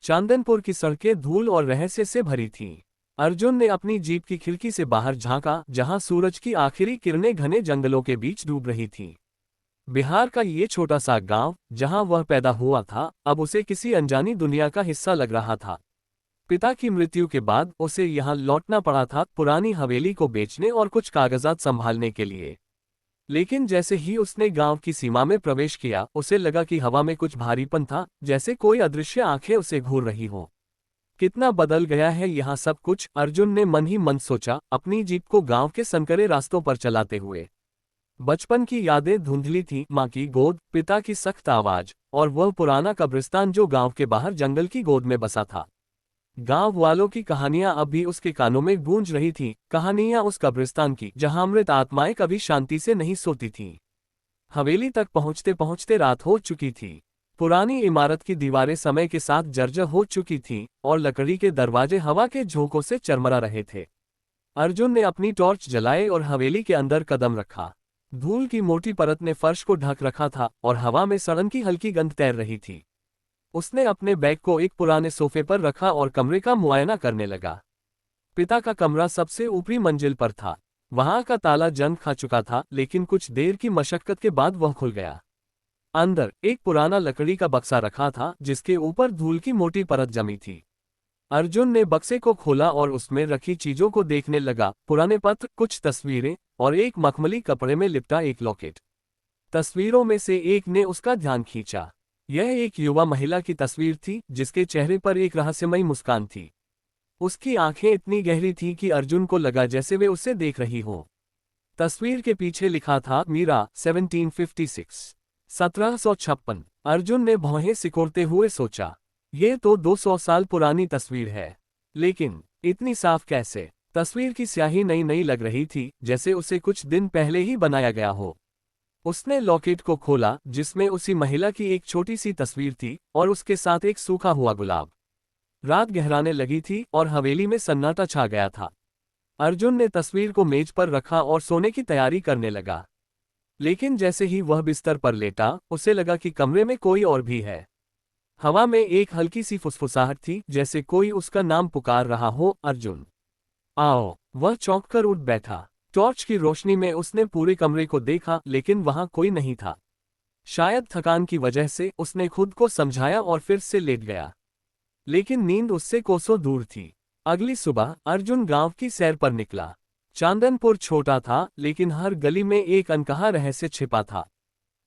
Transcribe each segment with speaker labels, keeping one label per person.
Speaker 1: चांदनपुर की सड़कें धूल और रहस्य से भरी थीं। अर्जुन ने अपनी जीप की खिड़की से बाहर झांका, जहां सूरज की आखिरी किरणें घने जंगलों के बीच डूब रही थीं। बिहार का ये छोटा सा गांव, जहां वह पैदा हुआ था, अब उसे किसी अनजानी दुनिया का हिस्सा लग रहा था। पिता की मृत्यु के बाद उसे यहाँ लौटना पड़ा था, पुरानी हवेली को बेचने और कुछ कागजात संभालने के लिए। लेकिन जैसे ही उसने गांव की सीमा में प्रवेश किया, उसे लगा कि हवा में कुछ भारीपन था, जैसे कोई अदृश्य आंखें उसे घूर रही हों। कितना बदल गया है यहाँ सब कुछ, अर्जुन ने मन ही मन सोचा, अपनी जीप को गांव के संकरे रास्तों पर चलाते हुए। बचपन की यादें धुंधली थीं, माँ की गोद, पिता की सख्त आवाज, और वह पुराना कब्रिस्तान जो गांव के बाहर जंगल की गोद में बसा था। गांव वालों की कहानियां अब भी उसके कानों में गूंज रही थीं, कहानियां उस कब्रिस्तान की जहां मृत आत्माएं कभी शांति से नहीं सोती थीं। हवेली तक पहुंचते पहुंचते रात हो चुकी थी। पुरानी इमारत की दीवारें समय के साथ जर्जर हो चुकी थीं, और लकड़ी के दरवाजे हवा के झोंकों से चरमरा रहे थे। अर्जुन ने अपनी टॉर्च जलाए और हवेली के अंदर कदम रखा। धूल की मोटी परत ने फर्श को ढक रखा था, और हवा में सड़न की हल्की गंध तैर रही थी। उसने अपने बैग को एक पुराने सोफे पर रखा और कमरे का मुआयना करने लगा। पिता का कमरा सबसे ऊपरी मंजिल पर था। वहां का ताला जंग खा चुका था, लेकिन कुछ देर की मशक्कत के बाद वह खुल गया। अंदर एक पुराना लकड़ी का बक्सा रखा था, जिसके ऊपर धूल की मोटी परत जमी थी। अर्जुन ने बक्से को खोला और उसमें रखी चीजों को देखने लगा। पुराने पत्र, कुछ तस्वीरें, और एक मखमली कपड़े में लिपटा एक लॉकेट। तस्वीरों में से एक ने उसका ध्यान खींचा। यह एक युवा महिला की तस्वीर थी, जिसके चेहरे पर एक रहस्यमयी मुस्कान थी। उसकी आंखें इतनी गहरी थीं कि अर्जुन को लगा जैसे वे उसे देख रही हों। तस्वीर के पीछे लिखा था, मीरा, 1756, 1756। अर्जुन ने भौहें सिकोड़ते हुए सोचा, ये तो 200 साल पुरानी तस्वीर है, लेकिन इतनी साफ कैसे? तस्वीर की स्याही नई नई लग रही थी, जैसे उसे कुछ दिन पहले ही बनाया गया हो। उसने लॉकेट को खोला, जिसमें उसी महिला की एक छोटी सी तस्वीर थी, और उसके साथ एक सूखा हुआ गुलाब। रात गहराने लगी थी और हवेली में सन्नाटा छा गया था। अर्जुन ने तस्वीर को मेज पर रखा और सोने की तैयारी करने लगा। लेकिन जैसे ही वह बिस्तर पर लेटा, उसे लगा कि कमरे में कोई और भी है। हवा में एक हल्की सी फुसफुसाहट थी, जैसे कोई उसका नाम पुकार रहा हो, अर्जुन, आओ। वह चौंक कर उठ बैठा। टॉर्च की रोशनी में उसने पूरे कमरे को देखा, लेकिन वहां कोई नहीं था। शायद थकान की वजह से उसने खुद को समझाया और फिर से लेट गया। लेकिन नींद उससे कोसों दूर थी। अगली सुबह अर्जुन गांव की सैर पर निकला। चांदनपुर छोटा था, लेकिन हर गली में एक अनकहा रहस्य छिपा था।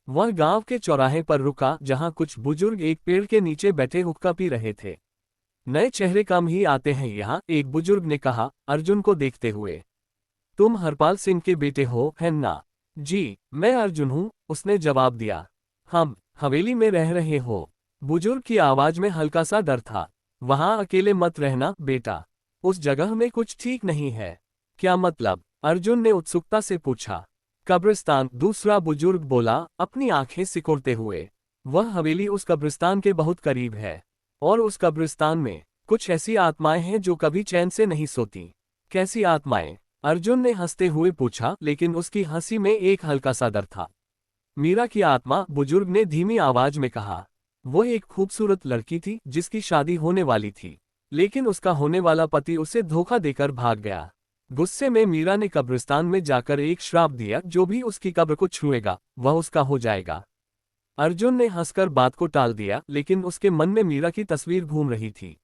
Speaker 1: वह गांव के चौराहे पर रुका, जहां कुछ बुजुर्ग एक पेड़ के नीचे बैठे हुक्का पी रहे थे। नए चेहरे कम ही आते हैं यहाँ, एक बुजुर्ग ने कहा, अर्जुन को देखते हुए। तुम हरपाल सिंह के बेटे हो, है ना? जी, मैं अर्जुन हूँ, उसने जवाब दिया। हम हवेली में रह रहे हो? बुजुर्ग की आवाज में हल्का सा डर था। वहां अकेले मत रहना, बेटा। उस जगह में कुछ ठीक नहीं है। क्या मतलब? अर्जुन ने उत्सुकता से पूछा। कब्रिस्तान, दूसरा बुजुर्ग बोला, अपनी आंखें सिकोड़ते हुए। वह हवेली उस कब्रिस्तान के बहुत करीब है, और उस कब्रिस्तान में कुछ ऐसी आत्माएं हैं जो कभी चैन से नहीं सोती। कैसी आत्माएं? अर्जुन ने हंसते हुए पूछा, लेकिन उसकी हंसी में एक हल्का सा डर था। मीरा की आत्मा, बुजुर्ग ने धीमी आवाज में कहा। वो एक खूबसूरत लड़की थी, जिसकी शादी होने वाली थी, लेकिन उसका होने वाला पति उसे धोखा देकर भाग गया। गुस्से में मीरा ने कब्रिस्तान में जाकर एक श्राप दिया, जो भी उसकी कब्र को छुएगा, वह उसका हो जाएगा। अर्जुन ने हंसकर बात को टाल दिया, लेकिन उसके मन में मीरा की तस्वीर घूम रही थी।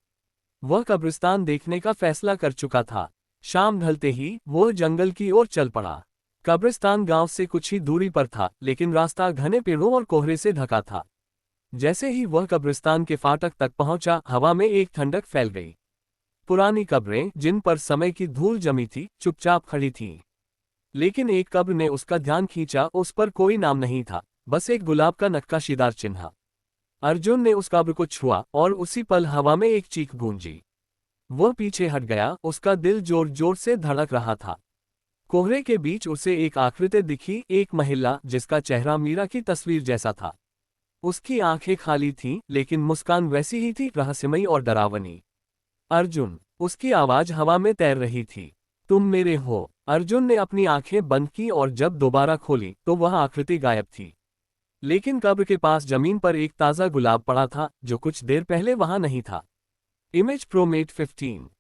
Speaker 1: वह कब्रिस्तान देखने का फैसला कर चुका था। शाम ढलते ही वह जंगल की ओर चल पड़ा। कब्रिस्तान गांव से कुछ ही दूरी पर था, लेकिन रास्ता घने पेड़ों और कोहरे से ढका था। जैसे ही वह कब्रिस्तान के फाटक तक पहुंचा, हवा में एक ठंडक फैल गई। पुरानी कब्रें, जिन पर समय की धूल जमी थी, चुपचाप खड़ी थीं। लेकिन एक कब्र ने उसका ध्यान खींचा। उस पर कोई नाम नहीं था, बस एक गुलाब का नक्काशीदार चिन्ह। अर्जुन ने उस कब्र को छुआ, और उसी पल हवा में एक चीख गूंजी। वह पीछे हट गया, उसका दिल जोर जोर से धड़क रहा था। कोहरे के बीच उसे एक आकृति दिखी, एक महिला, जिसका चेहरा मीरा की तस्वीर जैसा था। उसकी आंखें खाली थीं, लेकिन मुस्कान वैसी ही थी, रहस्यमयी और डरावनी। अर्जुन, उसकी आवाज हवा में तैर रही थी। तुम मेरे हो? अर्जुन ने अपनी आंखें बंद की, और जब दोबारा खोली तो वह आकृति गायब थी। लेकिन कब्र के पास जमीन पर एक ताज़ा गुलाब पड़ा था, जो कुछ देर पहले वहां नहीं था। Image pro mate 15।